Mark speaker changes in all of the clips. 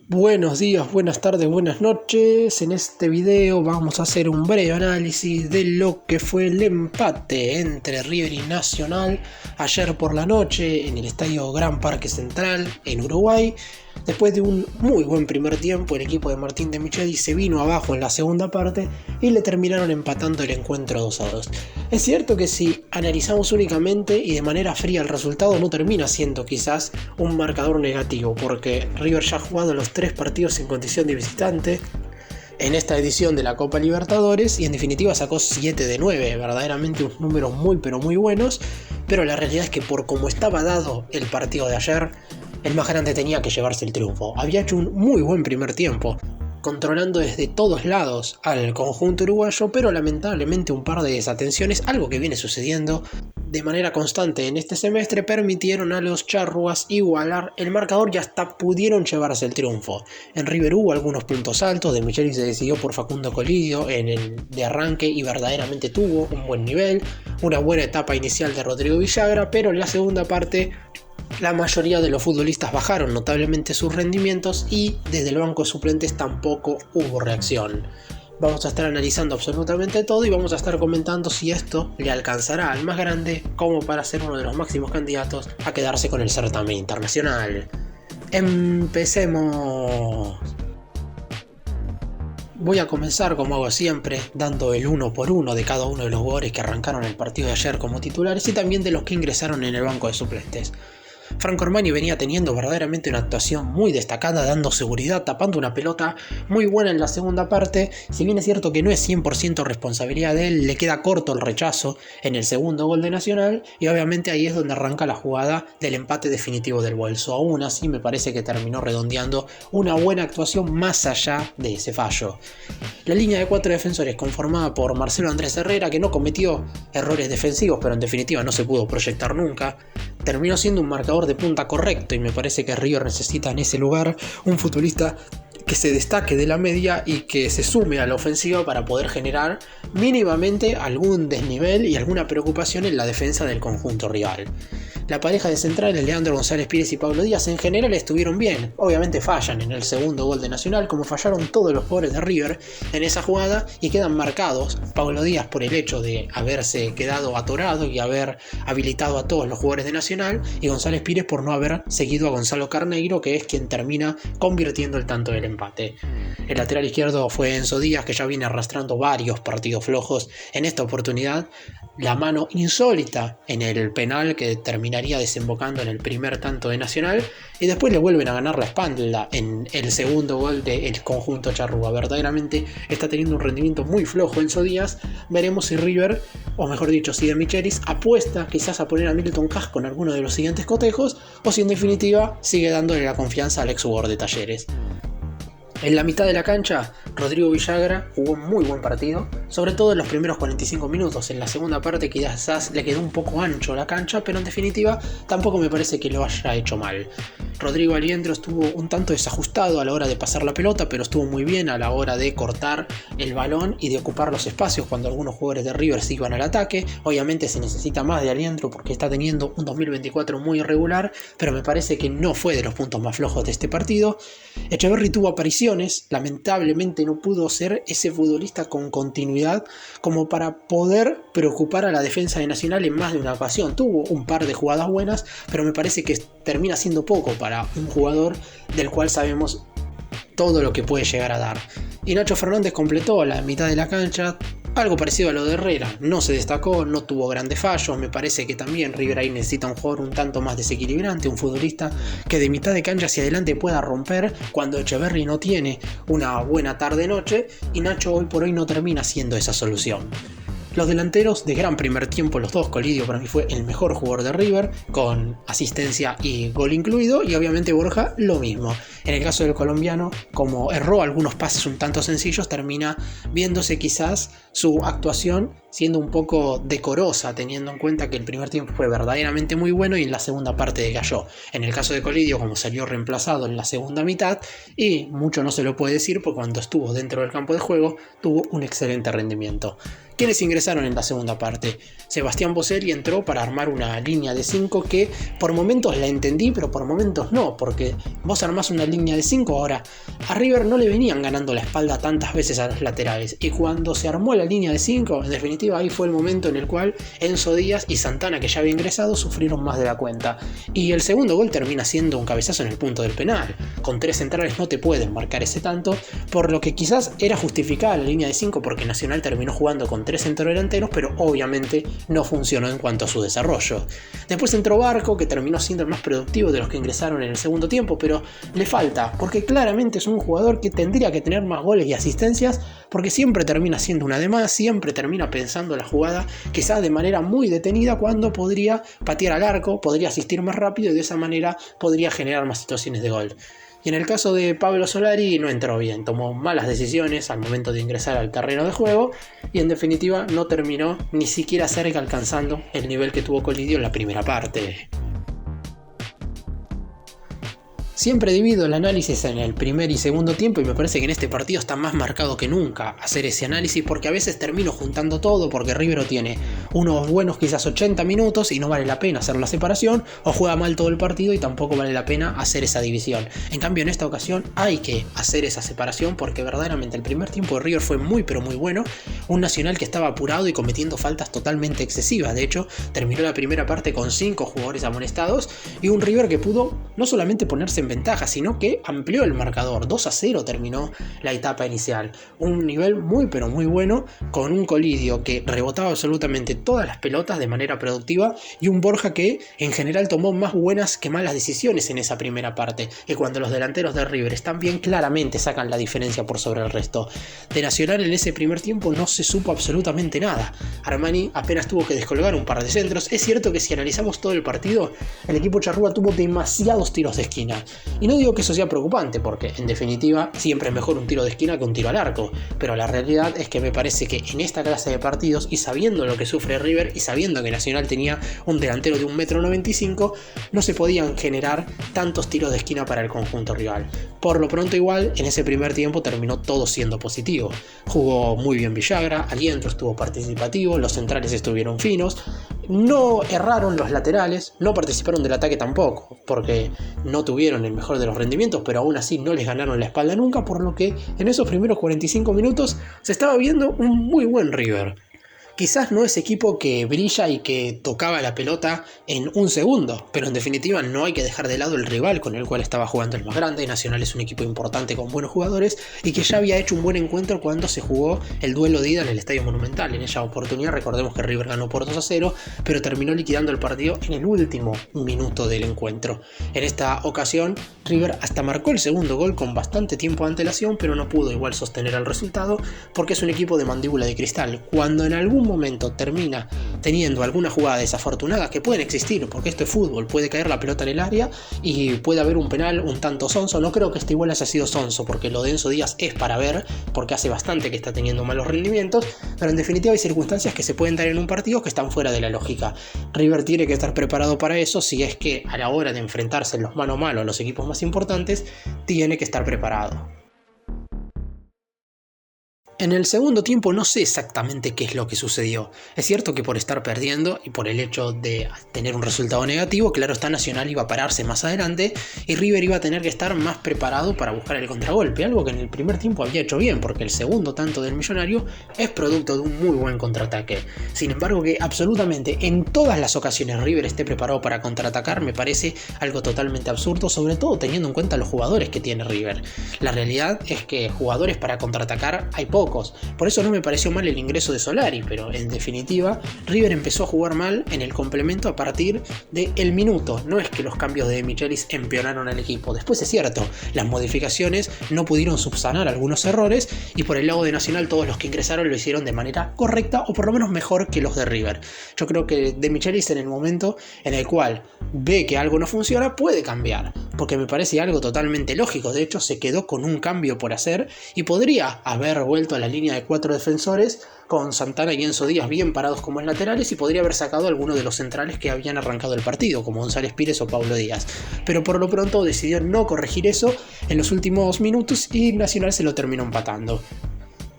Speaker 1: Buenos días, buenas tardes, buenas noches. En este video vamos a hacer un breve análisis de lo que fue el empate entre River y Nacional ayer por la noche en el estadio Gran Parque Central en Uruguay. Después de un muy buen primer tiempo, el equipo de Martín de Michelis se vino abajo en la segunda parte y le terminaron empatando el encuentro 2-2. Es cierto que si analizamos únicamente y de manera fría el resultado, no termina siendo quizás un marcador negativo, porque River ya ha jugado los 3 partidos en condición de visitante en esta edición de la Copa Libertadores y en definitiva sacó 7 de 9, verdaderamente unos números muy pero muy buenos, pero la realidad es que por cómo estaba dado el partido de ayer, el más grande tenía que llevarse el triunfo. Había hecho un muy buen primer tiempo, controlando desde todos lados al conjunto uruguayo, pero lamentablemente un par de desatenciones, algo que viene sucediendo de manera constante en este semestre, permitieron a los charrúas igualar el marcador y hasta pudieron llevarse el triunfo. En River hubo algunos puntos altos, de Michelis se decidió por Facundo Colidio en el de arranque y verdaderamente tuvo un buen nivel, una buena etapa inicial de Rodrigo Villagra, pero en la segunda parte la mayoría de los futbolistas bajaron notablemente sus rendimientos y desde el banco de suplentes tampoco hubo reacción. Vamos a estar analizando absolutamente todo y vamos a estar comentando si esto le alcanzará al más grande como para ser uno de los máximos candidatos a quedarse con el certamen internacional. ¡Empecemos! Voy a comenzar, como hago siempre, dando el uno por uno de cada uno de los jugadores que arrancaron el partido de ayer como titulares y también de los que ingresaron en el banco de suplentes. Franco Armani venía teniendo verdaderamente una actuación muy destacada, dando seguridad, tapando una pelota muy buena en la segunda parte. Si bien es cierto que no es 100% responsabilidad de él, le queda corto el rechazo en el segundo gol de Nacional y obviamente ahí es donde arranca la jugada del empate definitivo del bolso. Aún así me parece que terminó redondeando una buena actuación más allá de ese fallo. La línea de 4 defensores conformada por Marcelo Andrés Herrera, que no cometió errores defensivos pero en definitiva no se pudo proyectar nunca, terminó siendo un marcador de punta correcto y me parece que River necesita en ese lugar un futbolista que se destaque de la media y que se sume a la ofensiva para poder generar mínimamente algún desnivel y alguna preocupación en la defensa del conjunto rival. La pareja de centrales, Leandro González Pires y Pablo Díaz, en general estuvieron bien. Obviamente fallan en el segundo gol de Nacional, como fallaron todos los jugadores de River en esa jugada, y quedan marcados Pablo Díaz por el hecho de haberse quedado atorado y haber habilitado a todos los jugadores de Nacional, y González Pires por no haber seguido a Gonzalo Carneiro, que es quien termina convirtiendo el tanto del empate. El lateral izquierdo fue Enzo Díaz, que ya viene arrastrando varios partidos flojos. En esta oportunidad, la mano insólita en el penal que terminaría desembocando en el primer tanto de Nacional, y después le vuelven a ganar la espalda en el segundo gol del conjunto charrúa. Verdaderamente está teniendo un rendimiento muy flojo Enzo Díaz. Veremos si River, o mejor dicho si de Michelis, apuesta quizás a poner a Milton Casco en alguno de los siguientes cotejos, o si en definitiva sigue dándole la confianza al ex jugador de Talleres. En la mitad de la cancha, Rodrigo Villagra jugó un muy buen partido, sobre todo en los primeros 45 minutos. En la segunda parte quizás le quedó un poco ancho la cancha, pero en definitiva tampoco me parece que lo haya hecho mal. Rodrigo Aliendro estuvo un tanto desajustado a la hora de pasar la pelota, pero estuvo muy bien a la hora de cortar el balón y de ocupar los espacios cuando algunos jugadores de River se iban al ataque. Obviamente se necesita más de Aliendro porque está teniendo un 2024 muy irregular, pero me parece que no fue de los puntos más flojos de este partido. Echeverri tuvo apariciones, lamentablemente no pudo ser ese futbolista con continuidad como para poder preocupar a la defensa de Nacional en más de una ocasión. Tuvo un par de jugadas buenas, pero me parece que termina siendo poco para un jugador del cual sabemos todo lo que puede llegar a dar. Y Nacho Fernández completó la mitad de la cancha, algo parecido a lo de Herrera. No se destacó, no tuvo grandes fallos. Me parece que también River ahí necesita un jugador un tanto más desequilibrante, un futbolista que de mitad de cancha hacia adelante pueda romper cuando Echeverri no tiene una buena tarde-noche, y Nacho hoy por hoy no termina siendo esa solución. Los delanteros de gran primer tiempo, los dos. Colidio para mí fue el mejor jugador de River, con asistencia y gol incluido, y obviamente Borja lo mismo. En el caso del colombiano, como erró algunos pases un tanto sencillos, termina viéndose quizás su actuación siendo un poco decorosa, teniendo en cuenta que el primer tiempo fue verdaderamente muy bueno y en la segunda parte decayó. En el caso de Colidio, como salió reemplazado en la segunda mitad, y mucho no se lo puede decir porque cuando estuvo dentro del campo de juego tuvo un excelente rendimiento. ¿Quiénes ingresaron en la segunda parte? Sebastián Boselli entró para armar una línea de 5 que por momentos la entendí, pero por momentos no, porque vos armás una línea de 5. Ahora, a River no le venían ganando la espalda tantas veces a los laterales, y cuando se armó la línea de 5, en definitiva ahí fue el momento en el cual Enzo Díaz y Santana, que ya había ingresado, sufrieron más de la cuenta. Y el segundo gol termina siendo un cabezazo en el punto del penal. Con 3 centrales no te pueden marcar ese tanto, por lo que quizás era justificada la línea de 5 porque Nacional terminó jugando con 3 centrodelanteros, pero obviamente no funcionó en cuanto a su desarrollo. Después entró Barco, que terminó siendo el más productivo de los que ingresaron en el segundo tiempo, pero le falta, porque claramente es un jugador que tendría que tener más goles y asistencias, porque siempre termina siendo una de más, siempre termina pensando la jugada, quizás de manera muy detenida, cuando podría patear al arco, podría asistir más rápido y de esa manera podría generar más situaciones de gol. Y en el caso de Pablo Solari no entró bien, tomó malas decisiones al momento de ingresar al terreno de juego y en definitiva no terminó ni siquiera cerca alcanzando el nivel que tuvo Colidio en la primera parte. Siempre divido el análisis en el primer y segundo tiempo y me parece que en este partido está más marcado que nunca hacer ese análisis, porque a veces termino juntando todo, porque River tiene unos buenos quizás 80 minutos y no vale la pena hacer la separación, o juega mal todo el partido y tampoco vale la pena hacer esa división. En cambio en esta ocasión hay que hacer esa separación, porque verdaderamente el primer tiempo de River fue muy pero muy bueno, un Nacional que estaba apurado y cometiendo faltas totalmente excesivas. De hecho terminó la primera parte con 5 jugadores amonestados y un River que pudo no solamente ponerse en ventaja, sino que amplió el marcador. 2-0 terminó la etapa inicial. Un nivel muy pero muy bueno, con un Colidio que rebotaba absolutamente todas las pelotas de manera productiva y un Borja que en general tomó más buenas que malas decisiones en esa primera parte. Y cuando los delanteros de River están bien, claramente sacan la diferencia por sobre el resto. De Nacional en ese primer tiempo no se supo absolutamente nada. Armani apenas tuvo que descolgar un par de centros. Es cierto que si analizamos todo el partido, el equipo charrúa tuvo demasiados tiros de esquina. Y no digo que eso sea preocupante, porque en definitiva siempre es mejor un tiro de esquina que un tiro al arco, pero la realidad es que me parece que en esta clase de partidos, y sabiendo lo que sufre River y sabiendo que Nacional tenía un delantero de 1,95 m, no se podían generar tantos tiros de esquina para el conjunto rival. Por lo pronto igual, en ese primer tiempo terminó todo siendo positivo. Jugó muy bien Villagra, Aliento estuvo participativo, los centrales estuvieron finos, no erraron los laterales, no participaron del ataque tampoco, porque no tuvieron el mejor de los rendimientos, pero aún así no les ganaron la espalda nunca, por lo que en esos primeros 45 minutos se estaba viendo un muy buen River. Quizás no es equipo que brilla y que tocaba la pelota en un segundo, pero en definitiva no hay que dejar de lado el rival con el cual estaba jugando el más grande. Nacional es un equipo importante con buenos jugadores y que ya había hecho un buen encuentro cuando se jugó el duelo de ida en el Estadio Monumental. En esa oportunidad recordemos que River ganó por 2-0, pero terminó liquidando el partido en el último minuto del encuentro. En esta ocasión River hasta marcó el segundo gol con bastante tiempo de antelación, pero no pudo igual sostener el resultado porque es un equipo de mandíbula de cristal. Cuando en algún momento termina teniendo alguna jugada desafortunada, que pueden existir porque esto es fútbol, puede caer la pelota en el área y puede haber un penal un tanto sonso. No creo que este igual haya sido sonso, porque lo de Enzo Díaz es para ver, porque hace bastante que está teniendo malos rendimientos, pero en definitiva hay circunstancias que se pueden dar en un partido que están fuera de la lógica. River tiene que estar preparado para eso, si es que a la hora de enfrentarse en los mano a mano a los equipos más importantes, tiene que estar preparado. En el segundo tiempo no sé exactamente qué es lo que sucedió. Es cierto que por estar perdiendo y por el hecho de tener un resultado negativo, claro está, Nacional iba a pararse más adelante y River iba a tener que estar más preparado para buscar el contragolpe, algo que en el primer tiempo había hecho bien, porque el segundo tanto del Millonario es producto de un muy buen contraataque. Sin embargo, que absolutamente en todas las ocasiones River esté preparado para contraatacar me parece algo totalmente absurdo, sobre todo teniendo en cuenta los jugadores que tiene River. La realidad es que jugadores para contraatacar hay pocos. Por eso no me pareció mal el ingreso de Solari, pero en definitiva River empezó a jugar mal en el complemento a partir del minuto. No es que los cambios de De Michelis empeoraron al equipo. Después es cierto, las modificaciones no pudieron subsanar algunos errores y por el lado de Nacional todos los que ingresaron lo hicieron de manera correcta o por lo menos mejor que los de River. Yo creo que De Michelis, en el momento en el cual ve que algo no funciona, puede cambiar, porque me parece algo totalmente lógico. De hecho se quedó con un cambio por hacer y podría haber vuelto a la línea de 4 defensores con Santana y Enzo Díaz bien parados como laterales y podría haber sacado a alguno de los centrales que habían arrancado el partido, como González Pires o Pablo Díaz. Pero por lo pronto decidió no corregir eso en los últimos minutos y Nacional se lo terminó empatando.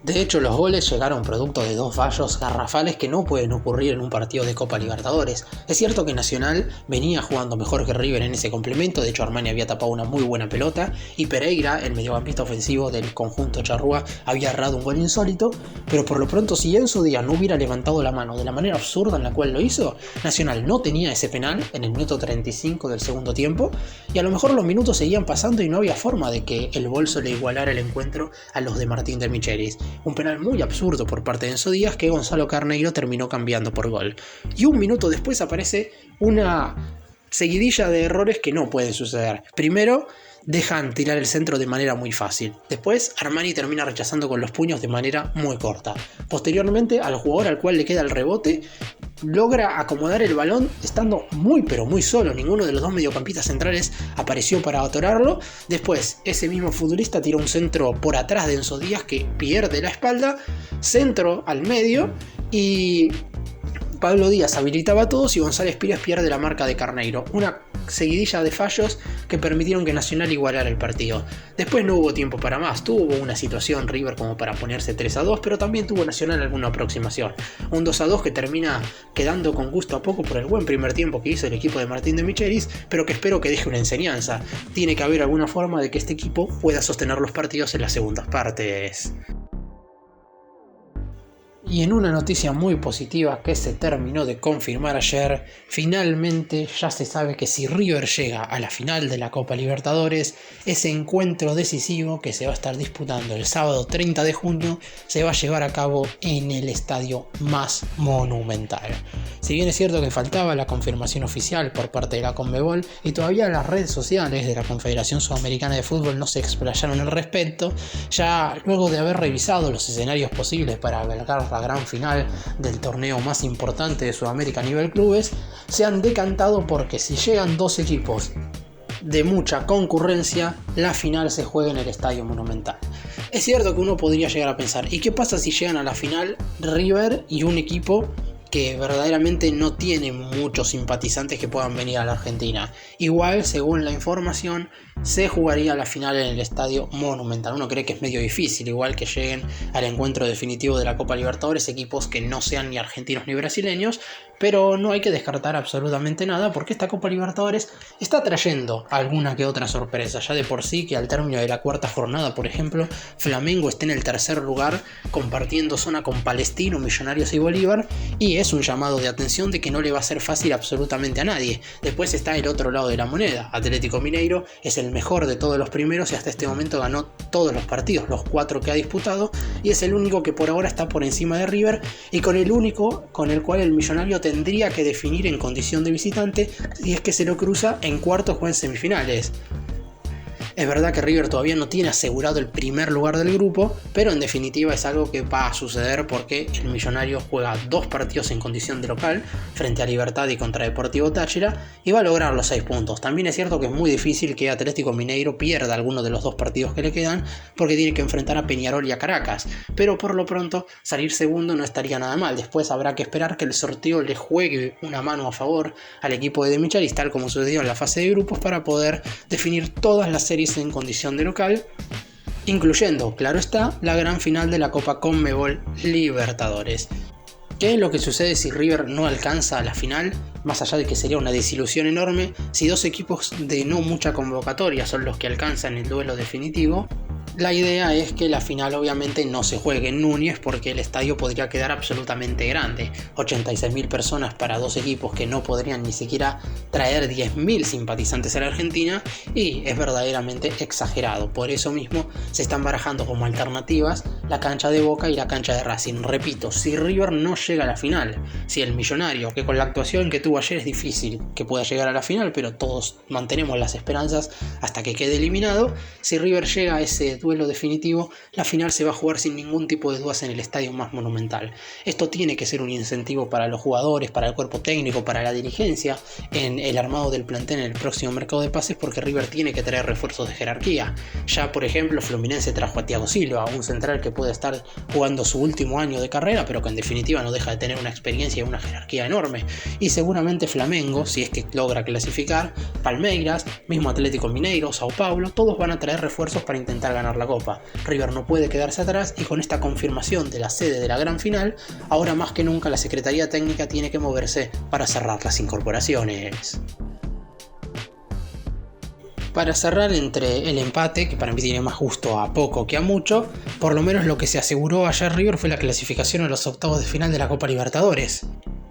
Speaker 1: De hecho, los goles llegaron producto de dos fallos garrafales que no pueden ocurrir en un partido de Copa Libertadores. Es cierto que Nacional venía jugando mejor que River en ese complemento, de hecho Armani había tapado una muy buena pelota y Pereira, el mediocampista ofensivo del conjunto charrúa, había errado un gol insólito, pero por lo pronto si Enzo Díaz no hubiera levantado la mano de la manera absurda en la cual lo hizo, Nacional no tenía ese penal en el minuto 35 del segundo tiempo y a lo mejor los minutos seguían pasando y no había forma de que el Bolso le igualara el encuentro a los de Martín de Michelis. Un penal muy absurdo por parte de Enzo Díaz que Gonzalo Carneiro terminó cambiando por gol. Y un minuto después aparece una seguidilla de errores que no pueden suceder. Primero, dejan tirar el centro de manera muy fácil. Después, Armani termina rechazando con los puños de manera muy corta. Posteriormente, al jugador al cual le queda el rebote, logra acomodar el balón estando muy pero muy solo. Ninguno de los dos mediocampistas centrales apareció para atorarlo. Después, ese mismo futbolista tira un centro por atrás de Enzo Díaz que pierde la espalda, centro al medio y Pablo Díaz habilitaba a todos y González Pires pierde la marca de Carneiro. Una seguidilla de fallos que permitieron que Nacional igualara el partido. Después no hubo tiempo para más, tuvo una situación River como para ponerse 3-2, pero también tuvo Nacional alguna aproximación. Un 2-2 que termina quedando con gusto a poco por el buen primer tiempo que hizo el equipo de Martín de Michelis, pero que espero que deje una enseñanza. Tiene que haber alguna forma de que este equipo pueda sostener los partidos en las segundas partes. Y en una noticia muy positiva que se terminó de confirmar ayer, finalmente ya se sabe que si River llega a la final de la Copa Libertadores, ese encuentro decisivo que se va a estar disputando el sábado 30 de junio se va a llevar a cabo en el estadio más monumental. Si bien es cierto que faltaba la confirmación oficial por parte de la Conmebol y todavía las redes sociales de la Confederación Sudamericana de Fútbol no se explayaron al respecto, ya luego de haber revisado los escenarios posibles para albergar la gran final del torneo más importante de Sudamérica a nivel clubes, se han decantado porque si llegan dos equipos de mucha concurrencia, la final se juega en el Estadio Monumental. Es cierto que uno podría llegar a pensar, ¿y qué pasa si llegan a la final River y un equipo que verdaderamente no tiene muchos simpatizantes que puedan venir a la Argentina? Igual, según la información, se jugaría la final en el Estadio Monumental. Uno cree que es medio difícil, igual que lleguen al encuentro definitivo de la Copa Libertadores equipos que no sean ni argentinos ni brasileños, pero no hay que descartar absolutamente nada porque esta Copa Libertadores está trayendo alguna que otra sorpresa. Ya de por sí que al término de la cuarta jornada, por ejemplo, Flamengo está en el tercer lugar compartiendo zona con Palestino, Millonarios y Bolívar, y es un llamado de atención de que no le va a ser fácil absolutamente a nadie. Después está el otro lado de la moneda. Atlético Mineiro es el mejor de todos los primeros y hasta este momento ganó todos los partidos, los 4 que ha disputado, y es el único que por ahora está por encima de River y con el único con el cual el Millonario tendría que definir en condición de visitante si es que se lo cruza en cuartos o en semifinales. Es verdad que River todavía no tiene asegurado el primer lugar del grupo, pero en definitiva es algo que va a suceder porque el Millonario juega 2 partidos en condición de local frente a Libertad y contra Deportivo Táchira y va a lograr los 6 puntos. También es cierto que es muy difícil que Atlético Mineiro pierda alguno de los 2 partidos que le quedan porque tiene que enfrentar a Peñarol y a Caracas, pero por lo pronto salir segundo no estaría nada mal. Después habrá que esperar que el sorteo le juegue una mano a favor al equipo de Michelis, tal como sucedió en la fase de grupos, para poder definir todas las series en condición de local, incluyendo, claro está, la gran final de la Copa Conmebol Libertadores. ¿Qué es lo que sucede si River no alcanza a la final? Más allá de que sería una desilusión enorme, si 2 equipos de no mucha convocatoria son los que alcanzan el duelo definitivo, la idea es que la final obviamente no se juegue en Núñez porque el estadio podría quedar absolutamente grande. 86.000 personas para 2 equipos que no podrían ni siquiera traer 10.000 simpatizantes a la Argentina y es verdaderamente exagerado. Por eso mismo se están barajando como alternativas la cancha de Boca y la cancha de Racing. Repito, si River no llega a la final, si el Millonario, que con la actuación que tuvo ayer es difícil que pueda llegar a la final, pero todos mantenemos las esperanzas hasta que quede eliminado, si River llega a ese duelo definitivo, la final se va a jugar sin ningún tipo de dudas en el estadio más monumental. Esto tiene que ser un incentivo para los jugadores, para el cuerpo técnico, para la dirigencia en el armado del plantel en el próximo mercado de pases, porque River tiene que traer refuerzos de jerarquía. Ya por ejemplo Fluminense trajo a Thiago Silva, un central que puede estar jugando su último año de carrera, pero que en definitiva no deja de tener una experiencia y una jerarquía enorme. Y seguramente Flamengo, si es que logra clasificar, Palmeiras, mismo Atlético Mineiro, Sao Paulo, todos van a traer refuerzos para intentar ganar ganar la Copa. River no puede quedarse atrás y con esta confirmación de la sede de la gran final, ahora más que nunca la Secretaría Técnica tiene que moverse para cerrar las incorporaciones. Para cerrar entre el empate, que para mí tiene más justo a poco que a mucho, por lo menos lo que se aseguró ayer River fue la clasificación a los octavos de final de la Copa Libertadores.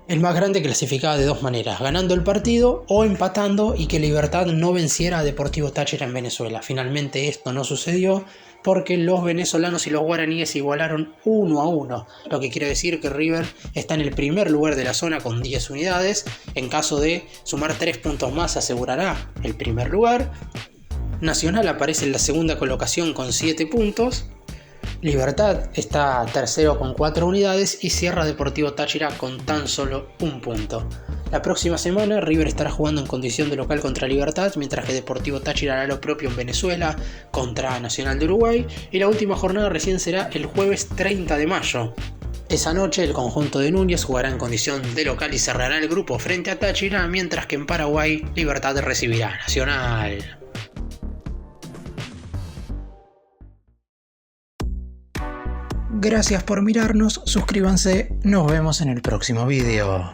Speaker 1: El más grande clasificaba de dos maneras, ganando el partido o empatando y que Libertad no venciera a Deportivo Táchira en Venezuela. Finalmente esto no sucedió porque los venezolanos y los guaraníes igualaron 1-1, lo que quiere decir que River está en el primer lugar de la zona con 10 unidades, en caso de sumar 3 puntos más asegurará el primer lugar. Nacional aparece en la segunda colocación con 7 puntos, Libertad está tercero con 4 unidades y cierra Deportivo Táchira con tan solo 1 punto. La próxima semana River estará jugando en condición de local contra Libertad, mientras que Deportivo Táchira hará lo propio en Venezuela contra Nacional de Uruguay, y la última jornada recién será el jueves 30 de mayo. Esa noche el conjunto de Núñez jugará en condición de local y cerrará el grupo frente a Táchira, mientras que en Paraguay Libertad recibirá a Nacional. Gracias por mirarnos, suscríbanse, nos vemos en el próximo video.